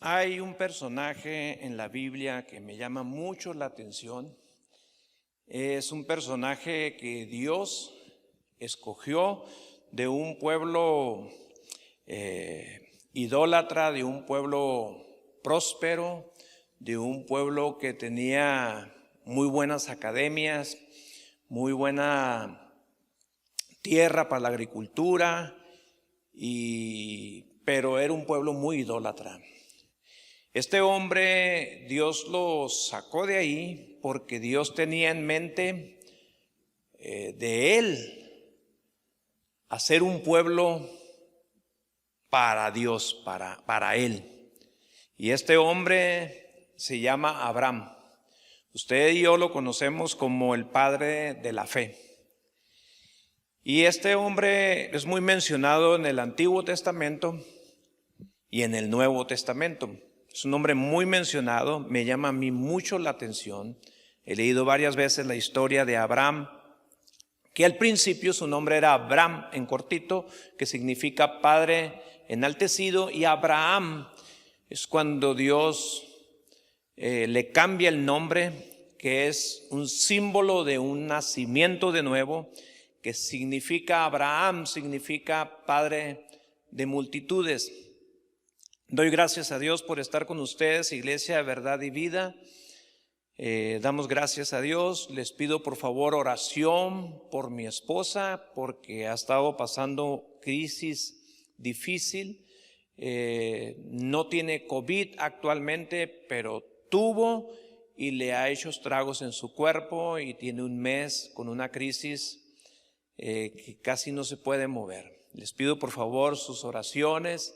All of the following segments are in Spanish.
Hay un personaje en la Biblia que me llama mucho la atención. Es un personaje que Dios escogió de un pueblo idólatra, de un pueblo próspero, de un pueblo que tenía muy buenas academias, muy buena tierra para la agricultura, pero era un pueblo muy idólatra. Este hombre, Dios lo sacó de ahí porque Dios tenía en mente de él hacer un pueblo para Dios, para él. Y este hombre se llama Abraham. Usted y yo lo conocemos como el padre de la fe. Y este hombre es muy mencionado en el Antiguo Testamento y en el Nuevo Testamento. Es un hombre muy mencionado, me llama a mí mucho la atención. He leído varias veces la historia de Abraham, que al principio su nombre era Abram en cortito, que significa padre enaltecido, y Abraham es cuando Dios le cambia el nombre, que es un símbolo de un nacimiento de nuevo, que significa Abraham, significa padre de multitudes. Doy gracias a Dios por estar con ustedes, Iglesia de Verdad y Vida. Damos gracias a Dios. Les pido por favor oración por mi esposa, porque ha estado pasando crisis difícil. No tiene COVID actualmente, pero tuvo y le ha hecho estragos en su cuerpo y tiene un mes con una crisis que casi no se puede mover. Les pido por favor sus oraciones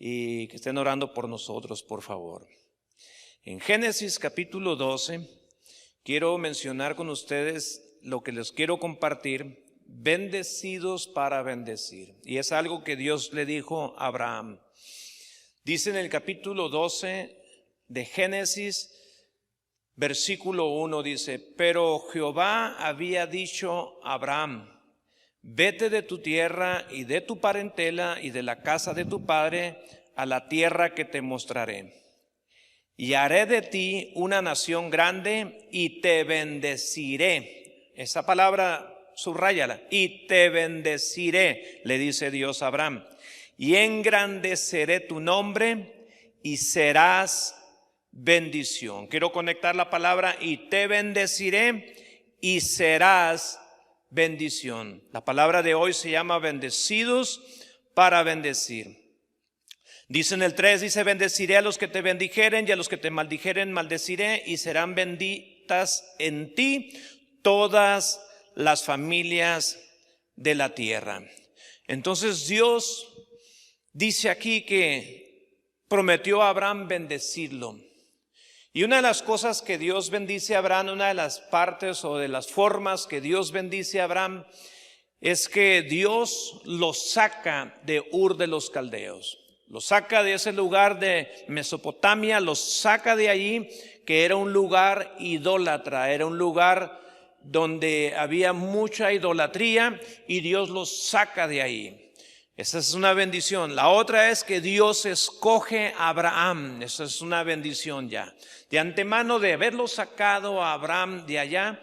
y que estén orando por nosotros, por favor. En Génesis capítulo 12, quiero mencionar con ustedes lo que les quiero compartir, bendecidos para bendecir. Y es algo que Dios le dijo a Abraham. Dice en el capítulo 12 de Génesis, versículo 1, dice: pero Jehová había dicho a Abraham: vete de tu tierra y de tu parentela y de la casa de tu padre a la tierra que te mostraré. Y haré de ti una nación grande y te bendeciré. Esa palabra, subráyala. Y te bendeciré, le dice Dios a Abraham. Y engrandeceré tu nombre y serás bendición. Quiero conectar la palabra y te bendeciré y serás bendición. La palabra de hoy se llama bendecidos para bendecir. Dice en el 3, dice: bendeciré a los que te bendijeren y a los que te maldijeren maldeciré, y serán benditas en ti todas las familias de la tierra. Entonces Dios dice aquí que prometió a Abraham bendecirlo. Y una de las cosas que Dios bendice a Abraham, una de las partes o de las formas que Dios bendice a Abraham, es que Dios lo saca de Ur de los Caldeos. Lo saca de ese lugar de Mesopotamia, lo saca de allí, que era un lugar idólatra, era un lugar donde había mucha idolatría, y Dios lo saca de ahí. Esa es una bendición. La otra es que Dios escoge a Abraham. Esa es una bendición ya. De antemano, de haberlo sacado a Abraham de allá,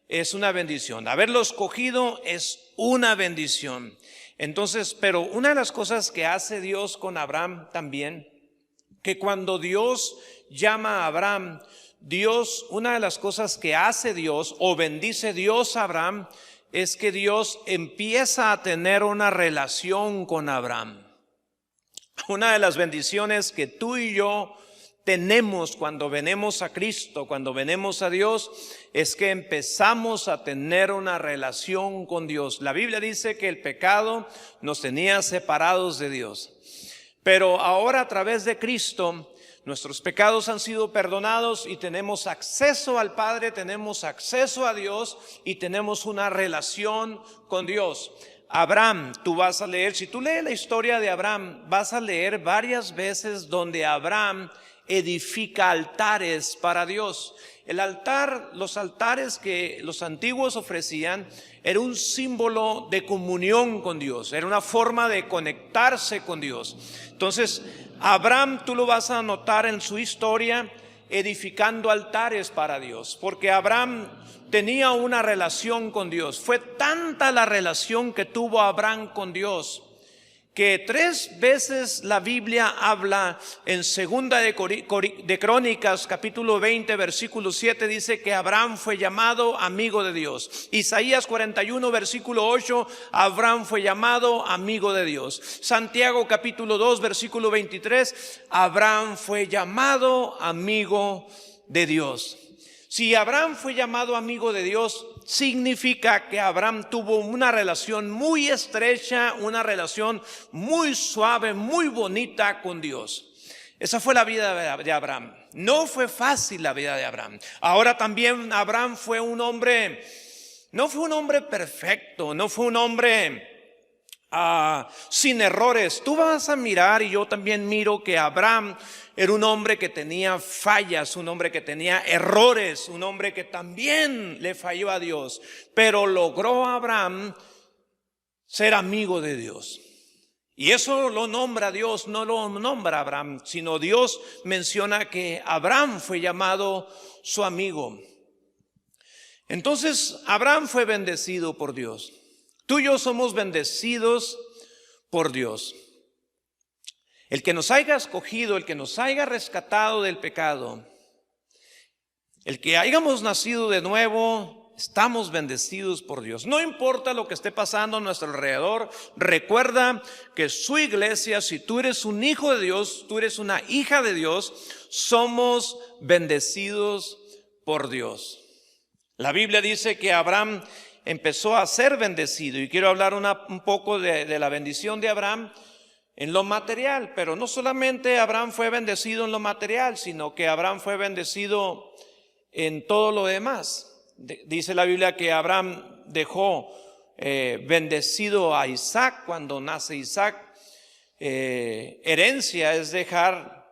es una bendición. Haberlo escogido es una bendición. Entonces, pero una de las cosas que hace Dios con Abraham también, que cuando Dios llama a Abraham, una de las cosas que hace Dios o bendice Dios a Abraham, es que Dios empieza a tener una relación con Abraham. Una de las bendiciones que tú y yo tenemos cuando venimos a Cristo, cuando venimos a Dios, es que empezamos a tener una relación con Dios. La Biblia dice que el pecado nos tenía separados de Dios, pero ahora a través de Cristo nuestros pecados han sido perdonados y tenemos acceso al Padre, tenemos acceso a Dios y tenemos una relación con Dios. Abraham, tú vas a leer, si tú lees la historia de Abraham, vas a leer varias veces donde Abraham edifica altares para Dios. El altar, los altares que los antiguos ofrecían, era un símbolo de comunión con Dios, era una forma de conectarse con Dios. Entonces, Abraham, tú lo vas a notar en su historia, edificando altares para Dios, porque Abraham tenía una relación con Dios. Fue tanta la relación que tuvo Abraham con Dios, que 3 veces la Biblia habla en segunda de Crónicas, capítulo 20, versículo 7, dice que Abraham fue llamado amigo de Dios. Isaías 41, versículo 8, Abraham fue llamado amigo de Dios. Santiago capítulo 2, versículo 23, Abraham fue llamado amigo de Dios. Si Abraham fue llamado amigo de Dios, significa que Abraham tuvo una relación muy estrecha, una relación muy suave, muy bonita con Dios. Esa fue la vida de Abraham. No fue fácil la vida de Abraham. Ahora también Abraham fue un hombre, no fue un hombre perfecto, no fue un hombre sin errores. Tú vas a mirar, y yo también miro, que Abraham era un hombre que tenía fallas, un hombre que tenía errores, un hombre que también le falló a Dios, pero logró Abraham ser amigo de Dios. Y eso lo nombra Dios, no lo nombra Abraham, sino Dios menciona que Abraham fue llamado su amigo. Entonces Abraham fue bendecido por Dios. Tú y yo somos bendecidos por Dios. El que nos haya escogido, el que nos haya rescatado del pecado, el que hayamos nacido de nuevo, estamos bendecidos por Dios. No importa lo que esté pasando a nuestro alrededor, recuerda que su iglesia, si tú eres un hijo de Dios, tú eres una hija de Dios, somos bendecidos por Dios. La Biblia dice que Abraham empezó a ser bendecido, y quiero hablar un poco de la bendición de Abraham en lo material, pero no solamente Abraham fue bendecido en lo material, sino que Abraham fue bendecido en todo lo demás. Dice la Biblia que Abraham dejó bendecido a Isaac cuando nace Isaac. Herencia es dejar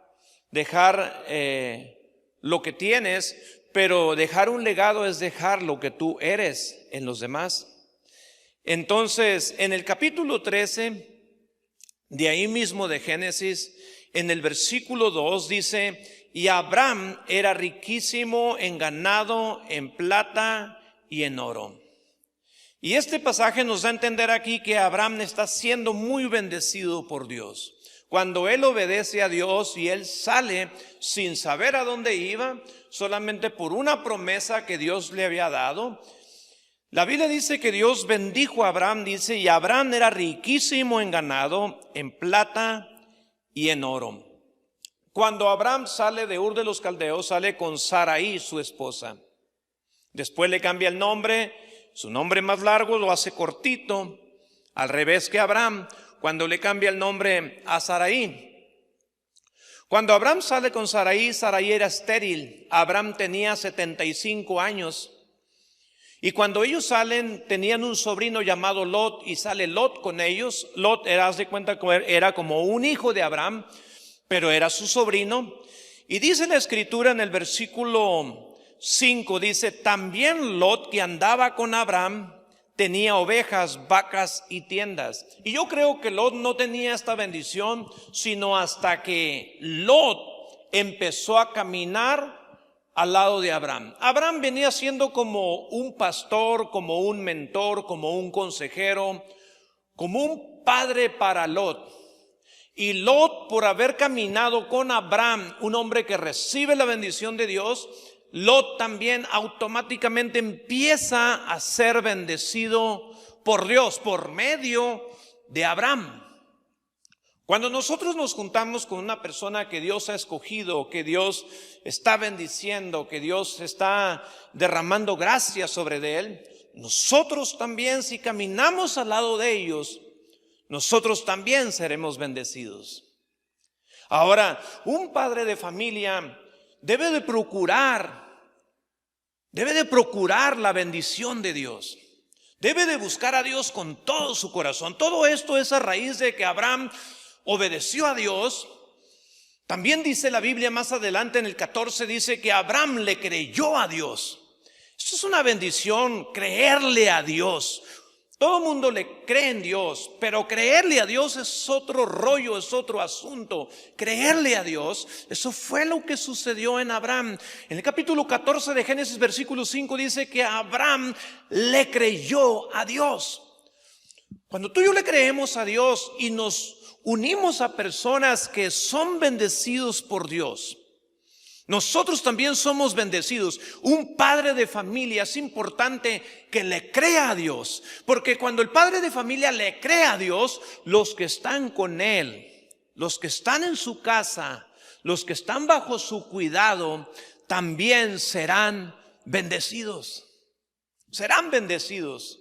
lo que tienes, pero dejar un legado es dejar lo que tú eres en los demás. Entonces, en el capítulo 13 de ahí mismo de Génesis, en el versículo 2 dice: y Abraham era riquísimo en ganado, en plata y en oro. Y este pasaje nos da a entender aquí que Abraham está siendo muy bendecido por Dios. Cuando él obedece a Dios y él sale sin saber a dónde iba, solamente por una promesa que Dios le había dado. La Biblia dice que Dios bendijo a Abraham, dice, y Abraham era riquísimo en ganado, en plata y en oro. Cuando Abraham sale de Ur de los Caldeos, sale con Sarai, su esposa. Después le cambia el nombre, su nombre más largo lo hace cortito, al revés que Abraham, cuando le cambia el nombre a Sarai. Cuando Abraham sale con Sarai, Sarai era estéril. Abraham tenía 75 años. Y cuando ellos salen, tenían un sobrino llamado Lot, y sale Lot con ellos. Lot, haz de cuenta que era como un hijo de Abraham, pero era su sobrino. Y dice la escritura en el versículo 5, dice: también Lot, que andaba con Abraham, tenía ovejas, vacas y tiendas. Y yo creo que Lot no tenía esta bendición, sino hasta que Lot empezó a caminar al lado de Abraham. Abraham venía siendo como un pastor, como un mentor, como un consejero, como un padre para Lot. Y Lot, por haber caminado con Abraham, un hombre que recibe la bendición de Dios, Lot también automáticamente empieza a ser bendecido por Dios por medio de Abraham. Cuando nosotros nos juntamos con una persona que Dios ha escogido, que Dios está bendiciendo, que Dios está derramando gracia sobre de él, nosotros también, si caminamos al lado de ellos, nosotros también seremos bendecidos. Ahora, un padre de familia debe de procurar la bendición de Dios. Debe de buscar a Dios con todo su corazón. Todo esto es a raíz de que Abraham obedeció a Dios. También dice la Biblia más adelante en el 14, dice que Abraham le creyó a Dios. Esto es una bendición, creerle a Dios. Todo el mundo le cree en Dios, pero creerle a Dios es otro rollo, es otro asunto. Creerle a Dios, eso fue lo que sucedió en Abraham. En el capítulo 14 de Génesis, versículo 5, dice que Abraham le creyó a Dios. Cuando tú y yo le creemos a Dios y nos unimos a personas que son bendecidos por Dios, nosotros también somos bendecidos. Un padre de familia es importante que le crea a Dios, porque cuando el padre de familia le cree a Dios, los que están con él, los que están en su casa, los que están bajo su cuidado, también serán bendecidos. Serán bendecidos.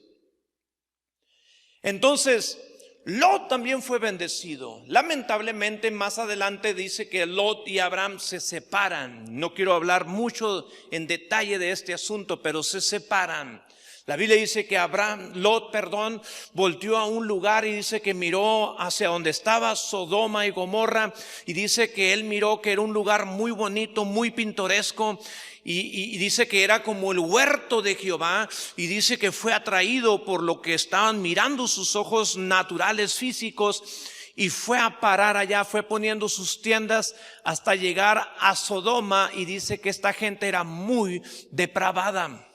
Entonces, Lot también fue bendecido. Lamentablemente más adelante dice que Lot y Abraham se separan. No quiero hablar mucho en detalle de este asunto, pero se separan. La Biblia dice que Lot, volteó a un lugar y dice que miró hacia donde estaba Sodoma y Gomorra, y dice que él miró que era un lugar muy bonito, muy pintoresco. Y dice que era como el huerto de Jehová, y dice que fue atraído por lo que estaban mirando sus ojos naturales, físicos, y fue a parar allá, fue poniendo sus tiendas hasta llegar a Sodoma, y dice que esta gente era muy depravada.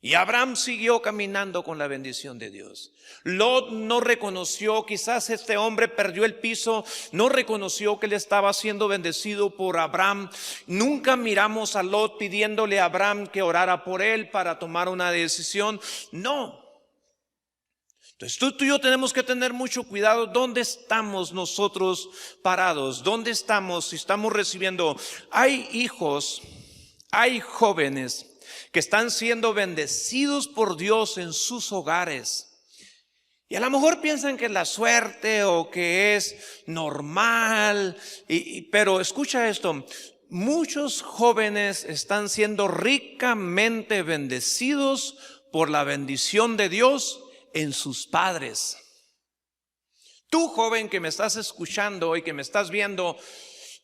Y Abraham siguió caminando con la bendición de Dios. Lot no reconoció, quizás este hombre perdió el piso, no reconoció que él estaba siendo bendecido por Abraham. Nunca miramos a Lot pidiéndole a Abraham que orara por él para tomar una decisión. No. Entonces tú y yo tenemos que tener mucho cuidado. ¿Dónde estamos nosotros parados? ¿Dónde estamos? Si estamos recibiendo. Hay hijos, hay jóvenes que están siendo bendecidos por Dios en sus hogares. Y a lo mejor piensan que es la suerte o que es normal, pero escucha esto, muchos jóvenes están siendo ricamente bendecidos por la bendición de Dios en sus padres. Tú, joven que me estás escuchando y que me estás viendo,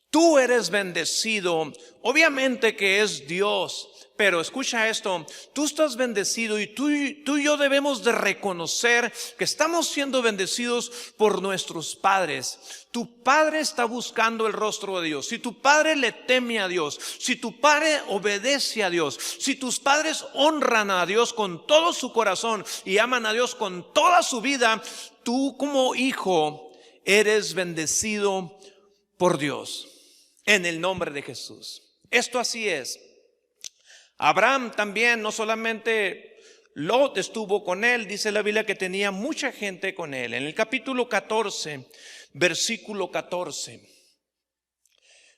tú eres bendecido, obviamente que es Dios. Pero escucha esto, tú estás bendecido, y tú y yo debemos de reconocer que estamos siendo bendecidos por nuestros padres. Tu padre está buscando el rostro de Dios. Si tu padre le teme a Dios, si tu padre obedece a Dios, si tus padres honran a Dios con todo su corazón y aman a Dios con toda su vida, tú como hijo eres bendecido por Dios en el nombre de Jesús. Esto así es. Abraham también, no solamente Lot estuvo con él, dice la Biblia que tenía mucha gente con él. En el capítulo 14, versículo 14.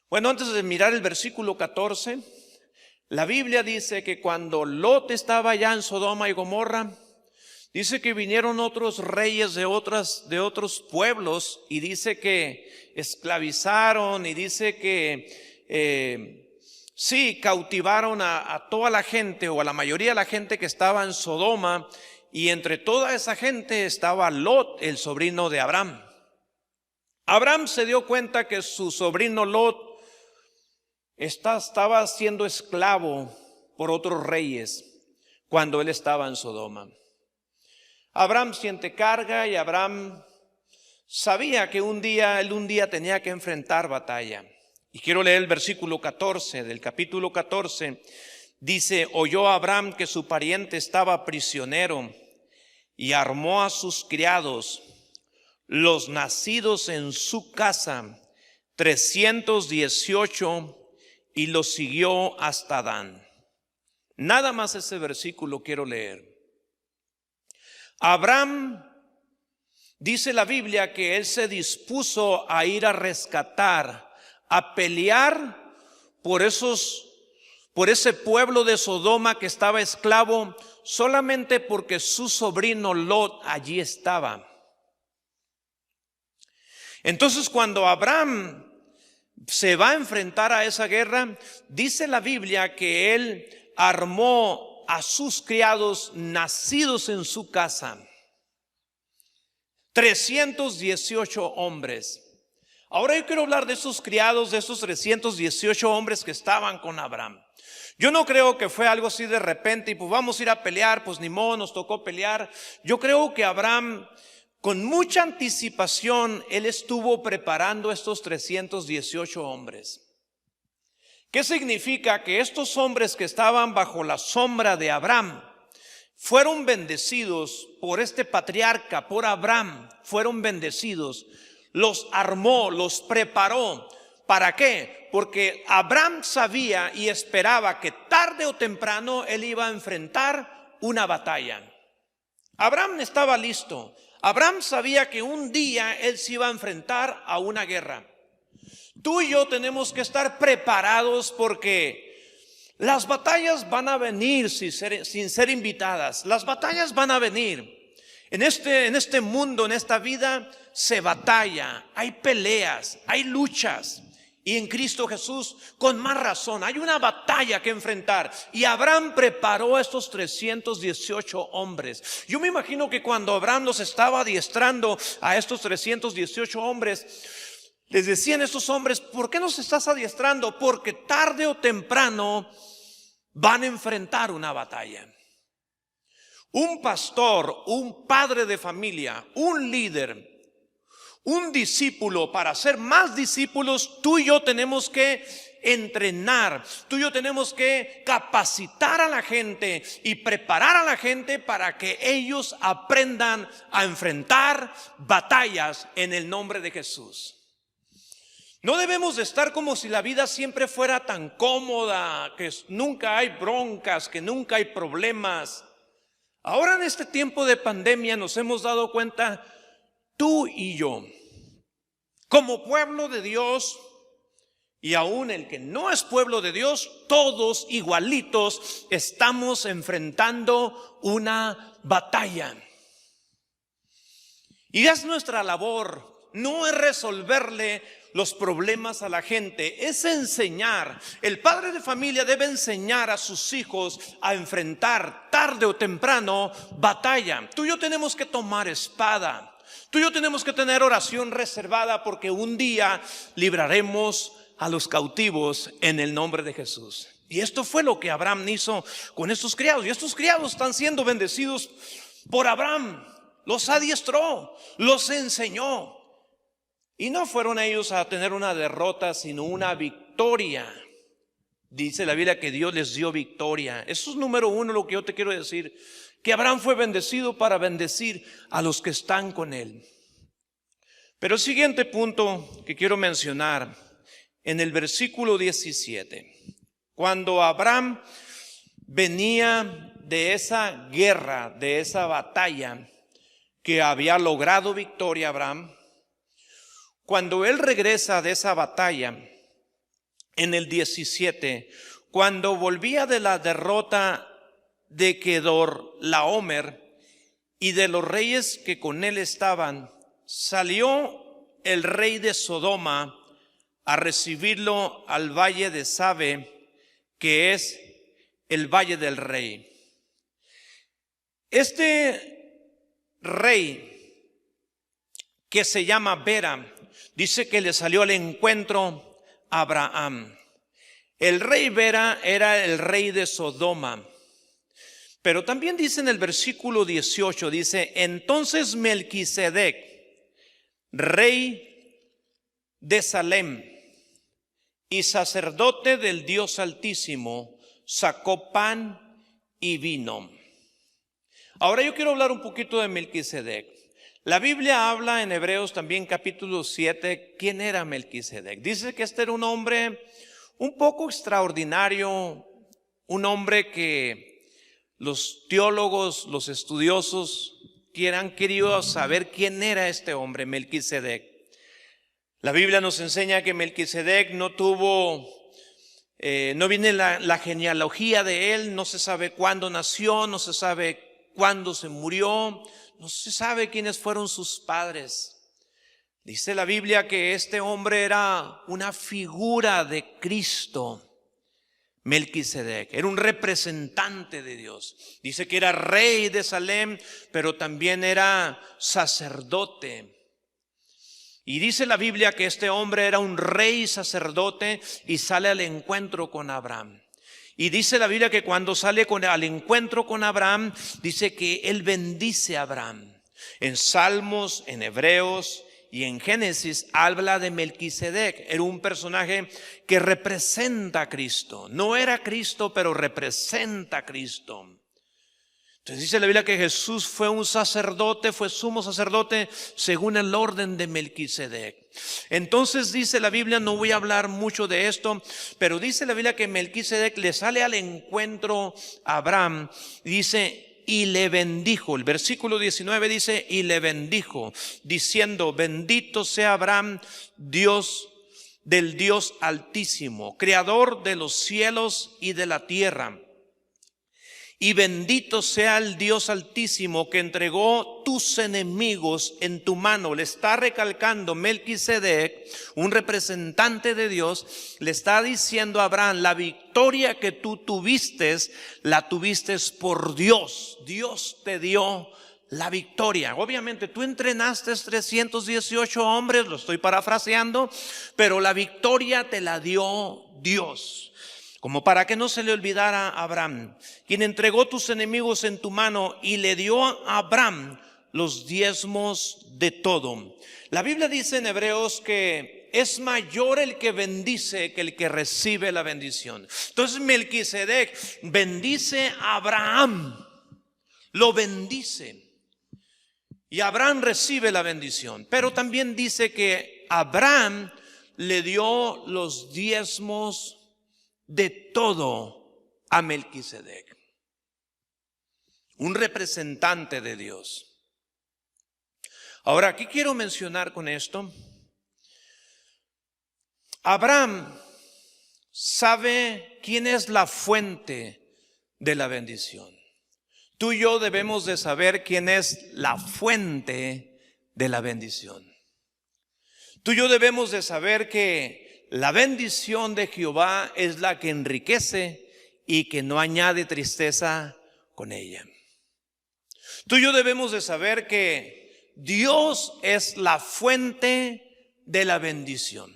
Bueno, antes de mirar el versículo 14, la Biblia dice que cuando Lot estaba allá en Sodoma y Gomorra, dice que vinieron otros reyes de otros pueblos, y dice que esclavizaron, y dice que sí, cautivaron a toda la gente, o a la mayoría de la gente que estaba en Sodoma, y entre toda esa gente estaba Lot, el sobrino de Abraham. Abraham se dio cuenta que su sobrino Lot estaba siendo esclavo por otros reyes cuando él estaba en Sodoma. Abraham siente carga, y Abraham sabía que él un día tenía que enfrentar batalla. Y quiero leer el versículo 14 del capítulo 14. Dice: oyó Abraham que su pariente estaba prisionero, y armó a sus criados, los nacidos en su casa, 318, y los siguió hasta Dan. Nada más ese versículo quiero leer. Abraham, dice la Biblia, que él se dispuso a ir a rescatar, a pelear por ese pueblo de Sodoma que estaba esclavo, solamente porque su sobrino Lot allí estaba. Entonces, cuando Abraham se va a enfrentar a esa guerra, dice la Biblia que él armó a sus criados nacidos en su casa, 318 hombres. Ahora yo quiero hablar de esos criados, de esos 318 hombres que estaban con Abraham. Yo no creo que fue algo así de repente y pues vamos a ir a pelear, pues ni modo, nos tocó pelear. Yo creo que Abraham, con mucha anticipación, él estuvo preparando estos 318 hombres. ¿Qué significa? Que estos hombres que estaban bajo la sombra de Abraham fueron bendecidos por este patriarca, por Abraham, fueron bendecidos. Los armó, los preparó. ¿Para qué? Porque Abraham sabía y esperaba que tarde o temprano él iba a enfrentar una batalla. Abraham estaba listo. Abraham sabía que un día él se iba a enfrentar a una guerra. Tú y yo tenemos que estar preparados porque las batallas van a venir sin ser invitadas. Las batallas van a venir. En este mundo, en esta vida, se batalla, hay peleas, hay luchas. Y en Cristo Jesús, con más razón, hay una batalla que enfrentar. Y Abraham preparó a estos 318 hombres. Yo me imagino que cuando Abraham los estaba adiestrando a estos 318 hombres, les decían estos hombres: ¿por qué nos estás adiestrando? Porque tarde o temprano van a enfrentar una batalla. Un pastor, un padre de familia, un líder, un discípulo, para ser más discípulos, tú y yo tenemos que entrenar, tú y yo tenemos que capacitar a la gente y preparar a la gente para que ellos aprendan a enfrentar batallas en el nombre de Jesús. No debemos de estar como si la vida siempre fuera tan cómoda, que nunca hay broncas, que nunca hay problemas. Ahora en este tiempo de pandemia nos hemos dado cuenta, tú y yo, como pueblo de Dios, y aún el que no es pueblo de Dios, todos igualitos estamos enfrentando una batalla. Y es nuestra labor, no es resolverle los problemas a la gente, es enseñar. El padre de familia debe enseñar a sus hijos a enfrentar tarde o temprano batalla. Tú y yo tenemos que tomar espada. Tú y yo tenemos que tener oración reservada, porque un día libraremos a los cautivos en el nombre de Jesús. Y esto fue lo que Abraham hizo con estos criados. Y estos criados están siendo bendecidos por Abraham. Los adiestró, los enseñó. Y no fueron ellos a tener una derrota, sino una victoria. Dice la Biblia que Dios les dio victoria. Eso es número uno, lo que yo te quiero decir. Que Abraham fue bendecido para bendecir a los que están con él. Pero el siguiente punto que quiero mencionar, en el versículo 17. Cuando Abraham venía de esa guerra, de esa batalla, que había logrado victoria Abraham, cuando él regresa de esa batalla, en el 17, cuando volvía de la derrota de Kedorlaomer y de los reyes que con él estaban, salió el rey de Sodoma a recibirlo al valle de Sabe, que es el valle del rey. Este rey, que se llama Bera, dice que le salió al encuentro a Abraham. El rey Bera era el rey de Sodoma. Pero también dice en el versículo 18, dice: entonces Melquisedec, rey de Salem y sacerdote del Dios Altísimo, sacó pan y vino. Ahora yo quiero hablar un poquito de Melquisedec. La Biblia habla en Hebreos también capítulo 7, ¿quién era Melquisedec? Dice que este era un hombre un poco extraordinario, un hombre que los teólogos, los estudiosos han querido saber quién era este hombre, Melquisedec. La Biblia nos enseña que Melquisedec no viene la genealogía de él, no se sabe cuándo nació, no se sabe cuándo se murió, no se sabe quiénes fueron sus padres. Dice la Biblia que este hombre era una figura de Cristo. Melquisedec era un representante de Dios. Dice que era rey de Salem, pero también era sacerdote. Y dice la Biblia que este hombre era un rey sacerdote y sale al encuentro con Abraham. Y dice la Biblia que cuando sale al encuentro con Abraham, dice que él bendice a Abraham. En Salmos, en Hebreos y en Génesis habla de Melquisedec. Era un personaje que representa a Cristo. No era Cristo, pero representa a Cristo. Entonces dice la Biblia que Jesús fue un sacerdote, fue sumo sacerdote según el orden de Melquisedec. Entonces dice la Biblia, no voy a hablar mucho de esto, pero dice la Biblia que Melquisedec le sale al encuentro a Abraham, dice, y le bendijo. El versículo 19 dice, y le bendijo, diciendo, bendito sea Abraham, Dios del Dios Altísimo, creador de los cielos y de la tierra. Y bendito sea el Dios Altísimo que entregó tus enemigos en tu mano. Le está recalcando Melquisedec, un representante de Dios, le está diciendo a Abraham, la victoria que tú tuviste, la tuviste por Dios. Dios te dio la victoria. Obviamente tú entrenaste 318 hombres, lo estoy parafraseando, pero la victoria te la dio Dios. Como para que no se le olvidara a Abraham, quien entregó tus enemigos en tu mano y le dio a Abraham los diezmos de todo. La Biblia dice en Hebreos que es mayor el que bendice que el que recibe la bendición. Entonces Melquisedec bendice a Abraham, lo bendice. Y Abraham recibe la bendición. Pero también dice que Abraham le dio los diezmos de todo a Melquisedec, un representante de Dios. Ahora, ¿qué quiero mencionar con esto? Abraham sabe quién es la fuente de la bendición. Tú y yo debemos de saber quién es la fuente de la bendición. Tú y yo debemos de saber que la bendición de Jehová es la que enriquece y que no añade tristeza con ella. Tú y yo debemos de saber que Dios es la fuente de la bendición.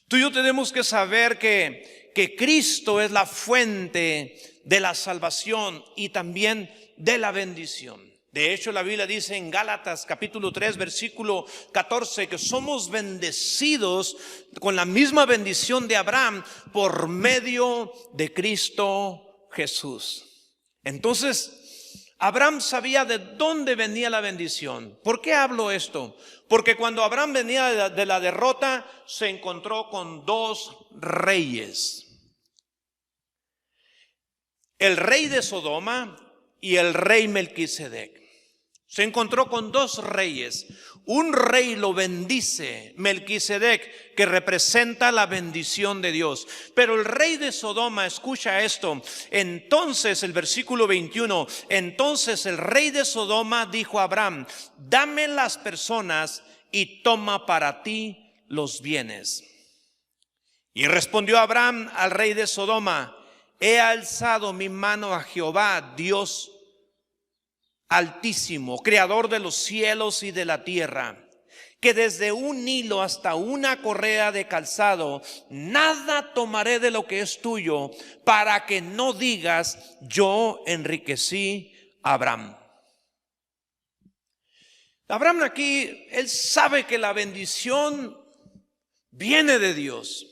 Tú y yo tenemos que saber que Cristo es la fuente de la salvación y también de la bendición. De hecho, la Biblia dice en Gálatas capítulo 3 versículo 14 que somos bendecidos con la misma bendición de Abraham por medio de Cristo Jesús. Entonces, Abraham sabía de dónde venía la bendición. ¿Por qué hablo esto? Porque cuando Abraham venía de la derrota, se encontró con dos reyes. El rey de Sodoma y el rey Melquisedec. Se encontró con dos reyes. Un rey lo bendice, Melquisedec, que representa la bendición de Dios. Pero el rey de Sodoma, escucha esto. Entonces, el versículo 21, entonces el rey de Sodoma dijo a Abraham, dame las personas y toma para ti los bienes. Y respondió Abraham al rey de Sodoma, he alzado mi mano a Jehová, Dios Altísimo, creador de los cielos y de la tierra, que desde un hilo hasta una correa de calzado, nada tomaré de lo que es tuyo, para que no digas, yo enriquecí a Abraham. Abraham aquí, él sabe que la bendición viene de Dios.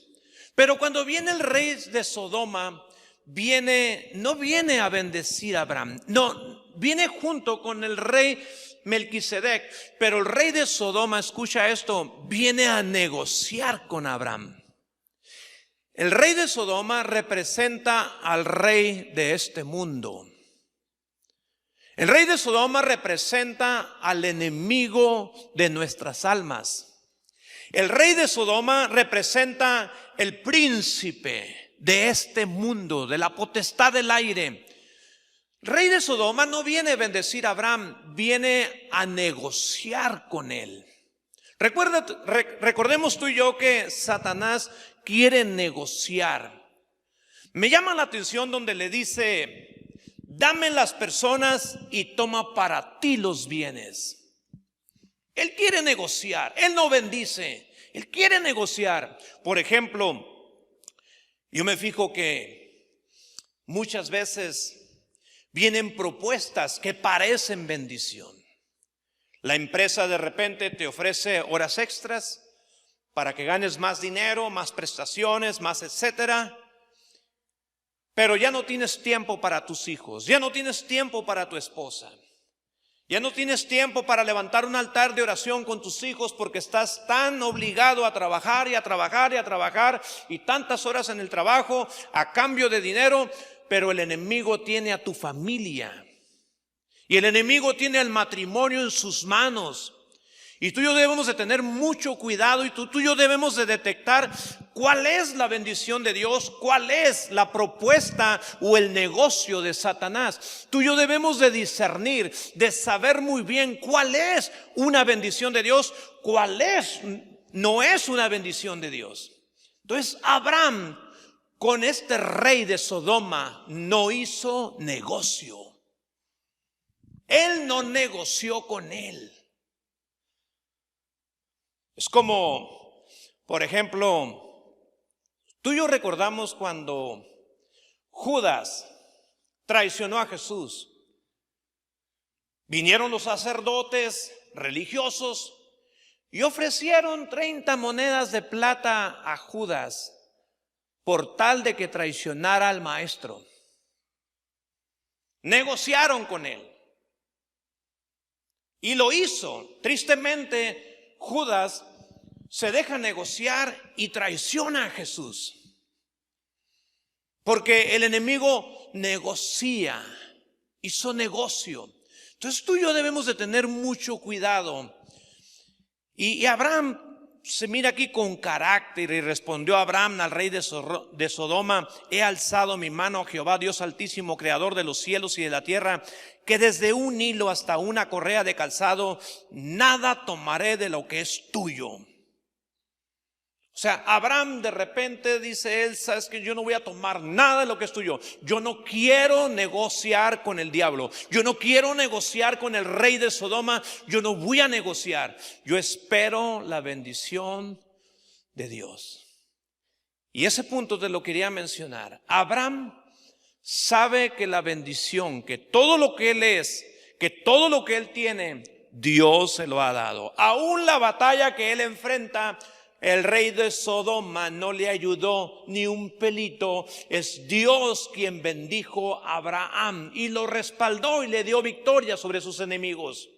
Pero cuando viene el rey de Sodoma, no viene a bendecir a Abraham, no, viene junto con el rey Melquisedec, pero el rey de Sodoma, escucha esto, viene a negociar con Abraham. El rey de Sodoma representa al rey de este mundo. El rey de Sodoma representa al enemigo de nuestras almas. El rey de Sodoma representa el príncipe de este mundo, de la potestad del aire. El rey de Sodoma no viene a bendecir a Abraham, viene a negociar con él. Recordemos tú y yo que Satanás quiere negociar. Me llama la atención donde le dice, dame las personas y toma para ti los bienes. Él quiere negociar, Él no bendice, Él quiere negociar. Por ejemplo, yo me fijo que muchas veces vienen propuestas que parecen bendición. La empresa de repente te ofrece horas extras para que ganes más dinero, más prestaciones, más etcétera. Pero ya no tienes tiempo para tus hijos, ya no tienes tiempo para tu esposa, ya no tienes tiempo para levantar un altar de oración con tus hijos porque estás tan obligado a trabajar y a trabajar y a trabajar y tantas horas en el trabajo a cambio de dinero. Pero el enemigo tiene a tu familia y el enemigo tiene el matrimonio en sus manos. Y tú y yo debemos de tener mucho cuidado, y tú y yo debemos de detectar cuál es la bendición de Dios, cuál es la propuesta o el negocio de Satanás. Tú y yo debemos de discernir, de saber muy bien cuál es una bendición de Dios, cuál no es una bendición de Dios. Entonces Abraham con este rey de Sodoma no hizo negocio. Él no negoció con él. Es como, por ejemplo, tú y yo recordamos cuando Judas traicionó a Jesús. Vinieron los sacerdotes religiosos y ofrecieron 30 monedas de plata a Judas por tal de que traicionara al maestro. Negociaron con él y lo hizo. Tristemente, Judas se deja negociar y traiciona a Jesús, porque el enemigo negocia, hizo negocio. Entonces tú y yo debemos de tener mucho cuidado. Y Abraham se mira aquí con carácter, y respondió Abraham al rey de Sodoma: he alzado mi mano a Jehová, Dios altísimo, creador de los cielos y de la tierra, que desde un hilo hasta una correa de calzado nada tomaré de lo que es tuyo. O sea, Abraham de repente dice él: sabes que yo no voy a tomar nada de lo que es tuyo. Yo no quiero negociar con el diablo, yo no quiero negociar con el rey de Sodoma, yo no voy a negociar. Yo espero la bendición de Dios. Y ese punto te lo quería mencionar. Abraham sabe que la bendición, que todo lo que él es, que todo lo que él tiene, Dios se lo ha dado. Aún la batalla que él enfrenta, el rey de Sodoma no le ayudó ni un pelito. Es Dios quien bendijo a Abraham y lo respaldó y le dio victoria sobre sus enemigos.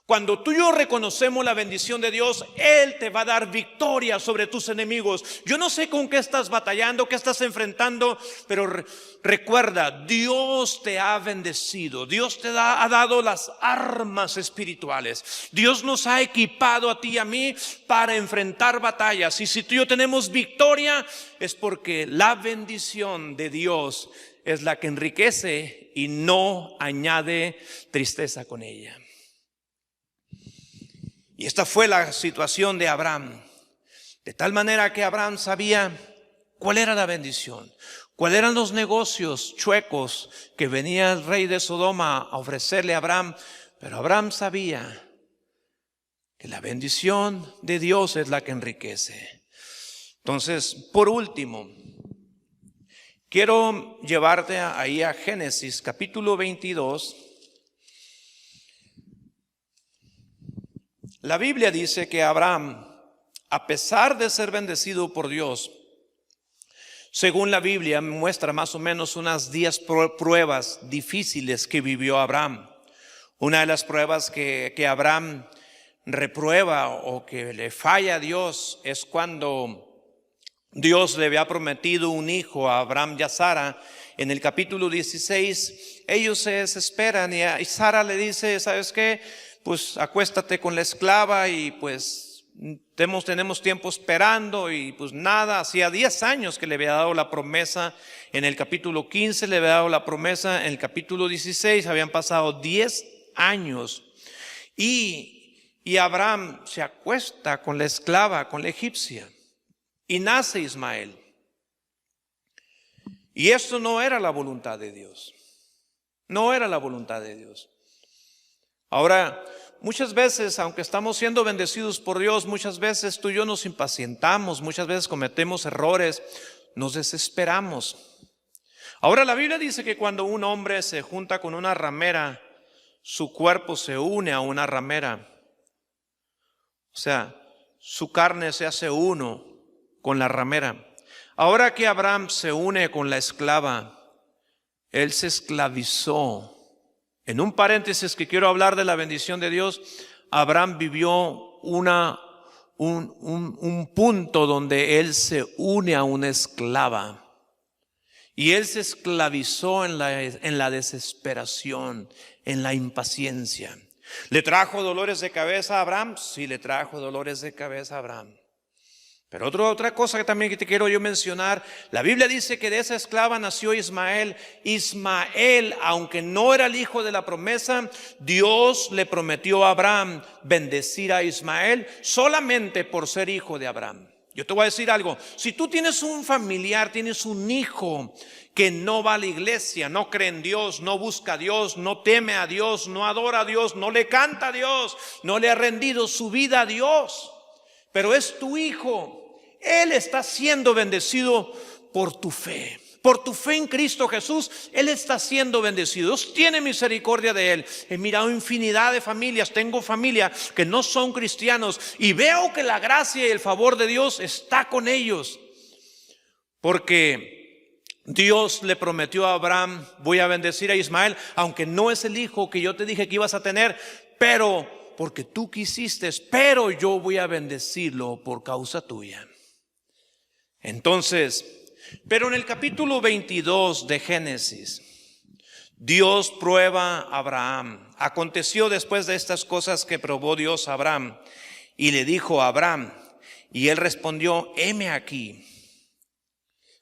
Cuando tú y yo reconocemos la bendición de Dios, Él te va a dar victoria sobre tus enemigos. Yo no sé con qué estás batallando, qué estás enfrentando, pero recuerda, Dios te ha bendecido. Dios te ha dado las armas espirituales. Dios nos ha equipado a ti y a mí para enfrentar batallas. Y si tú y yo tenemos victoria, es porque la bendición de Dios es la que enriquece y no añade tristeza con ella. Y esta fue la situación de Abraham. De tal manera que Abraham sabía cuál era la bendición, cuáles eran los negocios chuecos que venía el rey de Sodoma a ofrecerle a Abraham. Pero Abraham sabía que la bendición de Dios es la que enriquece. Entonces, por último, quiero llevarte ahí a Génesis capítulo 22. La Biblia dice que Abraham, a pesar de ser bendecido por Dios, según la Biblia muestra más o menos unas 10 pruebas difíciles que vivió Abraham. Una de las pruebas que Abraham reprueba o que le falla a Dios es cuando Dios le había prometido un hijo a Abraham y a Sara. En el capítulo 16 ellos se desesperan y Sara le dice: ¿sabes qué? Pues acuéstate con la esclava. Y pues tenemos tiempo esperando. Y pues nada, hacía 10 años que le había dado la promesa. En el capítulo 15 le había dado la promesa. En el capítulo 16 habían pasado 10 años. Y Abraham se acuesta con la esclava, con la egipcia. Y nace Ismael. Y esto no era la voluntad de Dios. No era la voluntad de Dios. Ahora, muchas veces, aunque estamos siendo bendecidos por Dios, muchas veces tú y yo nos impacientamos, muchas veces cometemos errores, nos desesperamos. Ahora la Biblia dice que cuando un hombre se junta con una ramera, su cuerpo se une a una ramera. O sea, su carne se hace uno con la ramera. Ahora que Abraham se une con la esclava, él se esclavizó. En un paréntesis que quiero hablar de la bendición de Dios, Abraham vivió un punto donde él se une a una esclava. Y él se esclavizó en la desesperación, en la impaciencia. ¿Le trajo dolores de cabeza a Abraham? Sí, le trajo dolores de cabeza a Abraham. Pero otra cosa que también te quiero yo mencionar, la Biblia dice que de esa esclava nació Ismael. Ismael, aunque no era el hijo de la promesa, Dios le prometió a Abraham bendecir a Ismael solamente por ser hijo de Abraham. Yo te voy a decir algo, si tú tienes un familiar, tienes un hijo que no va a la iglesia, no cree en Dios, no busca a Dios, no teme a Dios, no adora a Dios, no le canta a Dios, no le ha rendido su vida a Dios, pero es tu hijo, él está siendo bendecido por tu fe. Por tu fe en Cristo Jesús, él está siendo bendecido. Dios tiene misericordia de él. He mirado infinidad de familias, tengo familia que no son cristianos y veo que la gracia y el favor de Dios está con ellos. Porque Dios le prometió a Abraham, voy a bendecir a Ismael, aunque no es el hijo que yo te dije que ibas a tener, pero porque tú quisiste, pero yo voy a bendecirlo por causa tuya. Entonces, pero en el capítulo 22 de Génesis, Dios prueba a Abraham. Aconteció después de estas cosas que probó Dios a Abraham y le dijo a Abraham, y él respondió, heme aquí.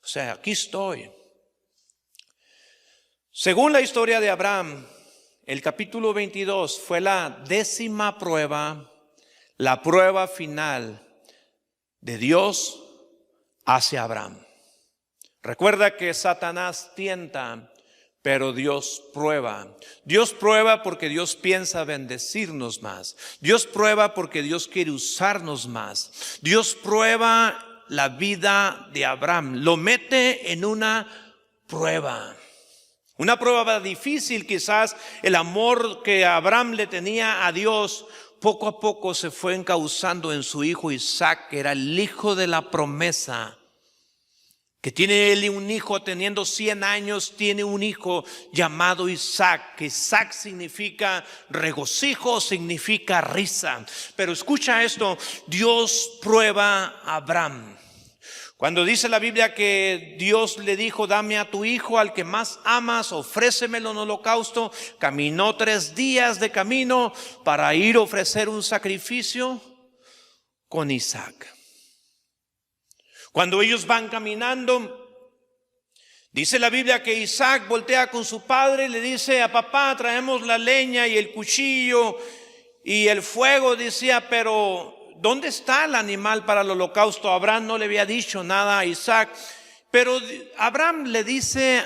O sea, aquí estoy. Según la historia de Abraham, el capítulo 22 fue la 10ª prueba, la prueba final de Dios hacia Abraham. Recuerda que Satanás tienta, pero Dios prueba. Dios prueba porque Dios piensa bendecirnos más. Dios prueba porque Dios quiere usarnos más. Dios prueba la vida de Abraham. Lo mete en una prueba. Una prueba difícil quizás. El amor que Abraham le tenía a Dios poco a poco se fue encauzando en su hijo Isaac, que era el hijo de la promesa. Que tiene él un hijo, teniendo 100 años, tiene un hijo llamado Isaac, que Isaac significa regocijo, significa risa. Pero escucha esto, Dios prueba a Abraham. Cuando dice la Biblia que Dios le dijo, dame a tu hijo al que más amas, ofrécemelo en holocausto, caminó 3 días de camino para ir a ofrecer un sacrificio con Isaac. Cuando ellos van caminando, dice la Biblia que Isaac voltea con su padre y le dice, a papá traemos la leña y el cuchillo y el fuego. Decía, pero ¿dónde está el animal para el holocausto? Abraham no le había dicho nada a Isaac, pero Abraham le dice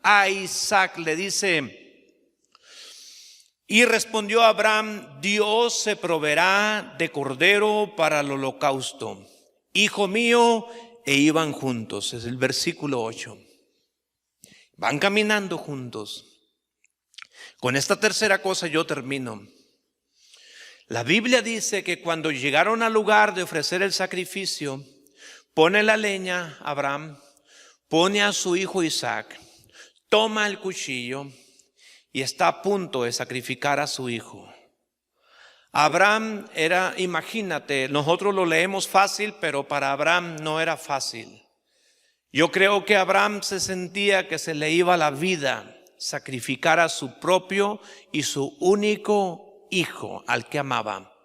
a Isaac, le dice, y respondió Abraham, Dios se proveerá de cordero para el holocausto, hijo mío. E iban juntos, es el versículo 8. Van caminando juntos. Con esta tercera cosa yo termino. La Biblia dice que cuando llegaron al lugar de ofrecer el sacrificio, pone la leña Abraham, pone a su hijo Isaac, toma el cuchillo y está a punto de sacrificar a su hijo. Abraham era, imagínate, nosotros lo leemos fácil, pero para Abraham no era fácil. Yo creo que Abraham se sentía que se le iba la vida, sacrificar a su propio y su único hijo al que amaba.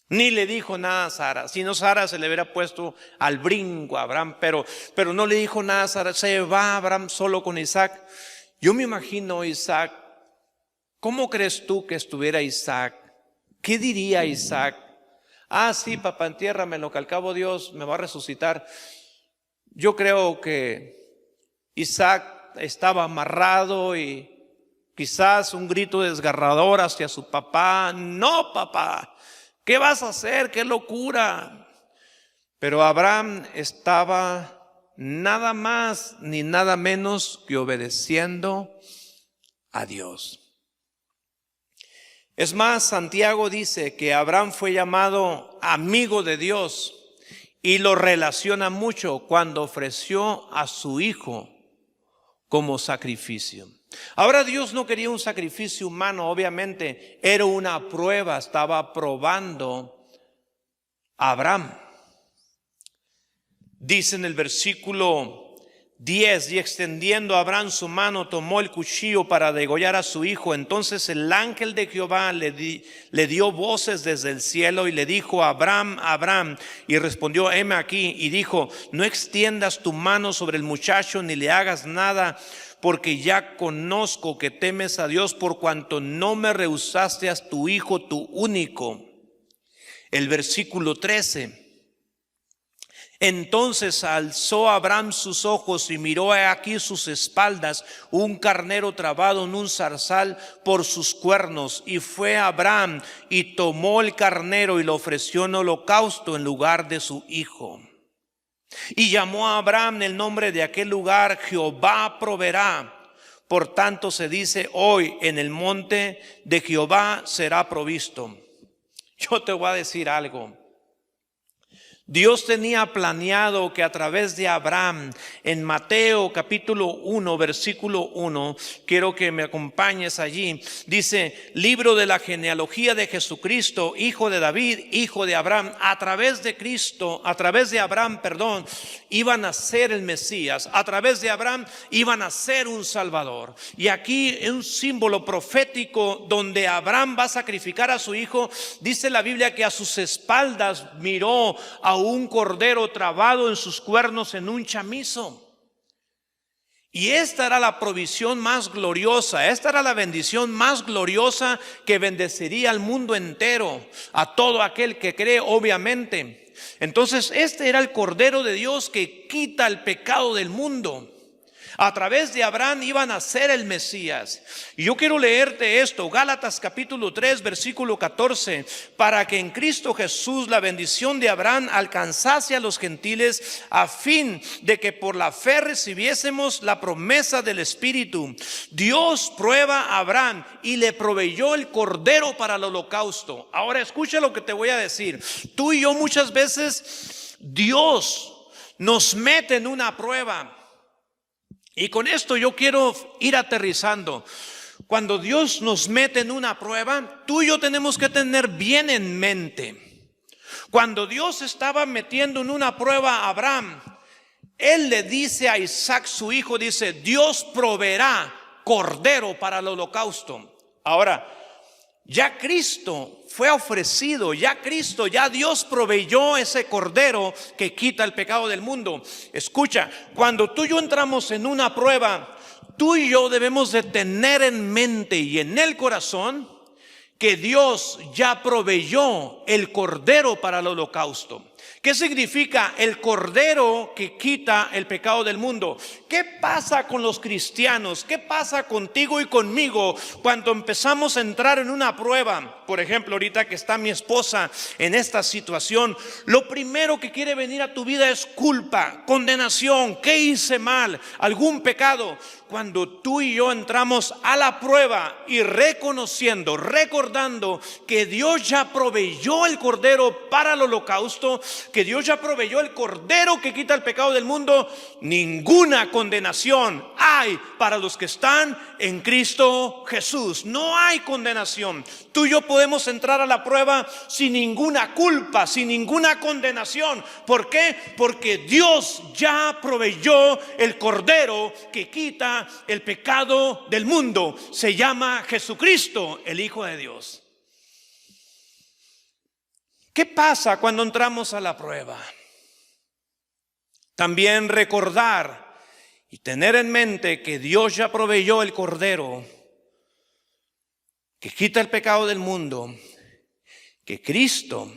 Ni le dijo nada a Sara. Si no, Sara se le hubiera puesto al brinco a Abraham, pero no le dijo nada a Sara. Se va Abraham solo con Isaac. Yo me imagino Isaac. ¿Cómo crees tú que estuviera Isaac? ¿Qué diría Isaac? Ah, sí, papá, entiérramelo, que al cabo Dios me va a resucitar. Yo creo que Isaac estaba amarrado y Quizás un grito desgarrador hacia su papá: no, papá, ¿qué vas a hacer? ¡Qué locura! Pero Abraham estaba nada más ni nada menos que obedeciendo a Dios. Es más, Santiago dice que Abraham fue llamado amigo de Dios y lo relaciona mucho cuando ofreció a su hijo como sacrificio. Ahora, Dios no quería un sacrificio humano, obviamente era una prueba, estaba probando a Abraham. Dice en el versículo 10: y extendiendo Abraham su mano, tomó el cuchillo para degollar a su hijo. Entonces el ángel de Jehová le dio voces desde el cielo y le dijo: Abraham, Abraham. Y respondió: heme aquí. Y dijo: no extiendas tu mano sobre el muchacho ni le hagas nada, porque ya conozco que temes a Dios, por cuanto no me rehusaste a tu hijo, tu único. El versículo 13: entonces alzó Abraham sus ojos y miró aquí sus espaldas un carnero trabado en un zarzal por sus cuernos. Y fue Abraham y tomó el carnero y lo ofreció en holocausto en lugar de su hijo. Y llamó a Abraham el nombre de aquel lugar: Jehová proveerá. Por tanto se dice hoy: en el monte de Jehová será provisto. Yo te voy a decir algo. Dios tenía planeado que a través de Abraham, en Mateo capítulo 1, versículo 1, quiero que me acompañes allí. Dice: libro de la genealogía de Jesucristo, hijo de David, hijo de Abraham. A través de Cristo, a través de Abraham, iban a ser el Mesías. A través de Abraham iban a ser un Salvador. Y aquí es un símbolo profético donde Abraham va a sacrificar a su hijo. Dice la Biblia que a sus espaldas miró a un cordero trabado en sus cuernos en un chamizo. Y esta era la provisión más gloriosa, esta era la bendición más gloriosa que bendeciría al mundo entero, a todo aquel que cree, obviamente. Entonces este era el Cordero de Dios que quita el pecado del mundo. A través de Abraham iban a ser el Mesías. Y yo quiero leerte esto, Gálatas capítulo 3, versículo 14: para que en Cristo Jesús la bendición de Abraham alcanzase a los gentiles, a fin de que por la fe recibiésemos la promesa del Espíritu. Dios prueba a Abraham y le proveyó el cordero para el holocausto. Ahora escucha lo que te voy a decir. Tú y yo muchas veces Dios nos mete en una prueba. Y con esto yo quiero ir aterrizando. Cuando Dios nos mete en una prueba, tú y yo tenemos que tener bien en mente. Cuando Dios estaba metiendo en una prueba a Abraham, Él le dice a Isaac, su hijo, dice: Dios proveerá cordero para el holocausto. Ahora, ya Cristo fue ofrecido, ya Dios proveyó ese cordero que quita el pecado del mundo. Escucha, cuando tú y yo entramos en una prueba, tú y yo debemos de tener en mente y en el corazón que Dios ya proveyó el cordero para el holocausto. ¿Qué significa el cordero que quita el pecado del mundo? ¿Qué pasa con los cristianos? ¿Qué pasa contigo y conmigo cuando empezamos a entrar en una prueba? Por ejemplo, ahorita que está mi esposa en esta situación, lo primero que quiere venir a tu vida es culpa, condenación. ¿Qué hice mal? ¿Algún pecado? Cuando tú y yo entramos a la prueba y reconociendo, recordando que Dios ya proveyó el cordero para el holocausto, que Dios ya proveyó el cordero que quita el pecado del mundo, ninguna condenación hay para los que están en Cristo Jesús. No hay condenación. Tú y yo podemos entrar a la prueba sin ninguna culpa, sin ninguna condenación. ¿Por qué? Porque Dios ya proveyó el cordero que quita el pecado del mundo. Se llama Jesucristo, el Hijo de Dios. ¿Qué pasa cuando entramos a la prueba? También recordar y tener en mente que Dios ya proveyó el cordero que quita el pecado del mundo, que Cristo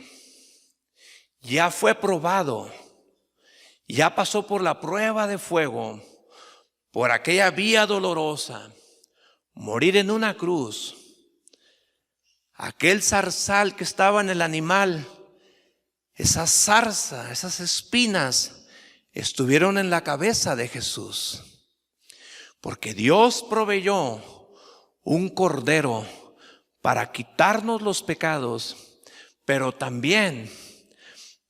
ya fue probado, ya pasó por la prueba de fuego, por aquella vía dolorosa, morir en una cruz, aquel zarzal que estaba en el animal, esa zarza, esas espinas estuvieron en la cabeza de Jesús. Porque Dios proveyó un cordero para quitarnos los pecados, pero también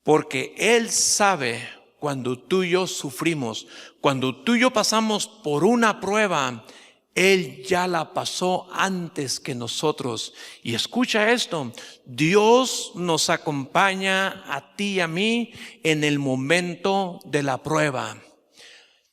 porque Él sabe cuando tú y yo sufrimos, cuando tú y yo pasamos por una prueba, Él ya la pasó antes que nosotros. Y escucha esto, Dios nos acompaña a ti y a mí en el momento de la prueba.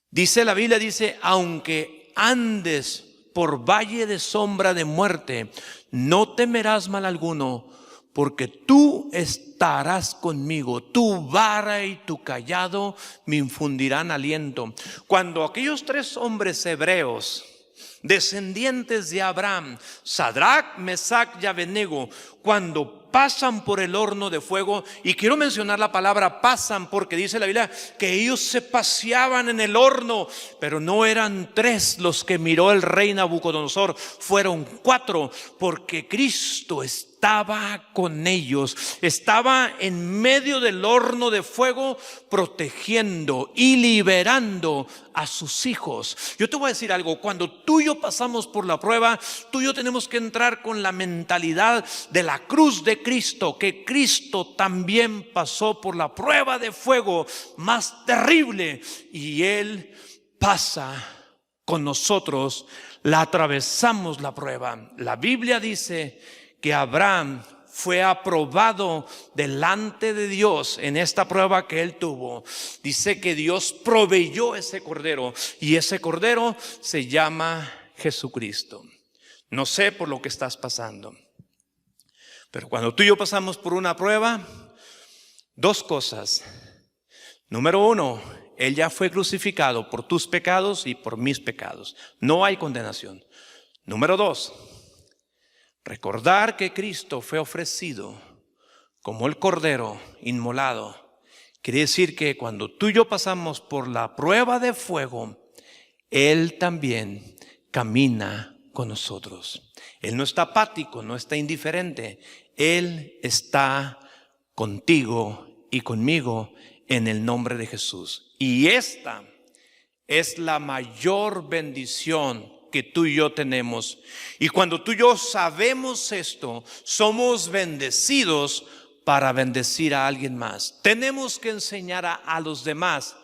Dice la Biblia, dice, aunque andes por valle de sombra de muerte, no temerás mal alguno, porque tú estarás conmigo, tu vara y tu cayado me infundirán aliento. Cuando aquellos 3 hombres hebreos, descendientes de Abraham, Sadrach, Mesach y Abednego, cuando pasan por el horno de fuego, y quiero mencionar la palabra pasan porque dice la Biblia que ellos se paseaban en el horno, pero no eran 3 los que miró el rey Nabucodonosor, fueron 4, porque Cristo estaba con ellos, estaba en medio del horno de fuego protegiendo y liberando a sus hijos. Yo te voy a decir algo, cuando tú y yo pasamos por la prueba, tú y yo tenemos que entrar con la mentalidad de la cruz de Cristo, que Cristo también pasó por la prueba de fuego más terrible y Él pasa con nosotros, la atravesamos la prueba. La Biblia dice que Abraham fue aprobado delante de Dios en esta prueba que él tuvo. Dice que Dios proveyó ese cordero y ese cordero se llama Jesucristo. No sé por lo que estás pasando, pero cuando tú y yo pasamos por una prueba, 2 cosas. Número 1, Él ya fue crucificado por tus pecados y por mis pecados. No hay condenación. Número 2, recordar que Cristo fue ofrecido como el cordero inmolado. Quiere decir que cuando tú y yo pasamos por la prueba de fuego, Él también camina con nosotros. Él no está apático, no está indiferente. Él está contigo y conmigo en el nombre de Jesús. Y esta es la mayor bendición que tú y yo tenemos. Y cuando tú y yo sabemos esto, somos bendecidos para bendecir a alguien más. Tenemos que enseñar a los demás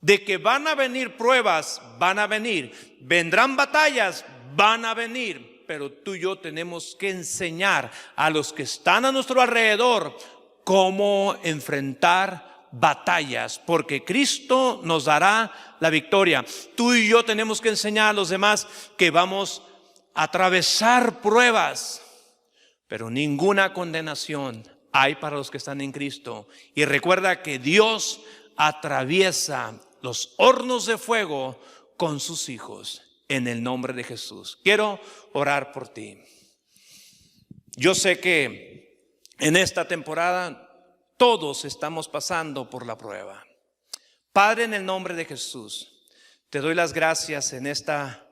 de que van a venir pruebas, van a venir, vendrán batallas, van a venir, pero tú y yo tenemos que enseñar a los que están a nuestro alrededor cómo enfrentar batallas, porque Cristo nos dará la victoria. Tú y yo tenemos que enseñar a los demás que vamos a atravesar pruebas, pero ninguna condenación hay para los que están en Cristo. Y recuerda que Dios atraviesa los hornos de fuego con sus hijos en el nombre de Jesús. Quiero orar por ti. Yo sé que en esta temporada todos estamos pasando por la prueba. Padre, en el nombre de Jesús, te doy las gracias en esta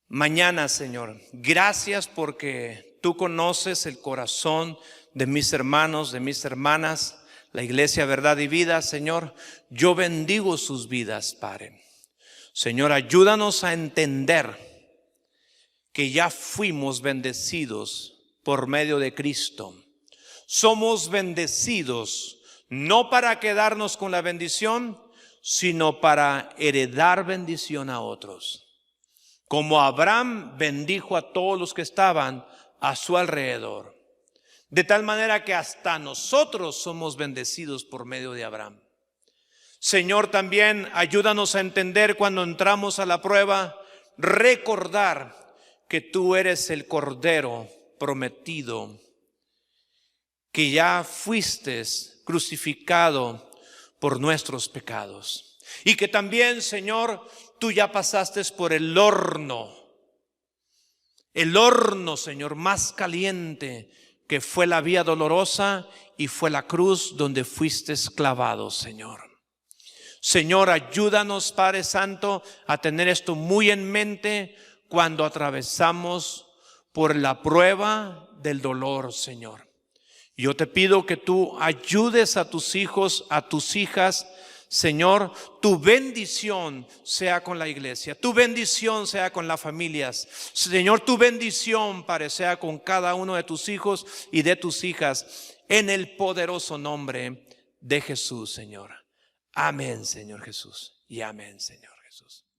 mañana, Señor. Gracias porque tú conoces el corazón de mis hermanos, de mis hermanas, la iglesia Verdad y Vida, Señor. Yo bendigo sus vidas, Padre. Señor, ayúdanos a entender que ya fuimos bendecidos por medio de Cristo. Somos bendecidos no para quedarnos con la bendición, sino para heredar bendición a otros. Como Abraham bendijo a todos los que estaban a su alrededor. De tal manera que hasta nosotros somos bendecidos por medio de Abraham. Señor, también ayúdanos a entender cuando entramos a la prueba, recordar que tú eres el Cordero prometido, que ya fuiste crucificado por nuestros pecados. Y que también, Señor, tú ya pasaste por el horno, Señor, más caliente, que fue la vía dolorosa y fue la cruz donde fuiste clavado, Señor. Señor, ayúdanos, Padre Santo, a tener esto muy en mente cuando atravesamos por la prueba del dolor, Señor. Yo te pido que tú ayudes a tus hijos, a tus hijas, Señor. Tu bendición sea con la iglesia, tu bendición sea con las familias, Señor. Tu bendición, Padre, sea con cada uno de tus hijos y de tus hijas, en el poderoso nombre de Jesús, Señor. Amén, Señor Jesús, y amén, Señor Jesús.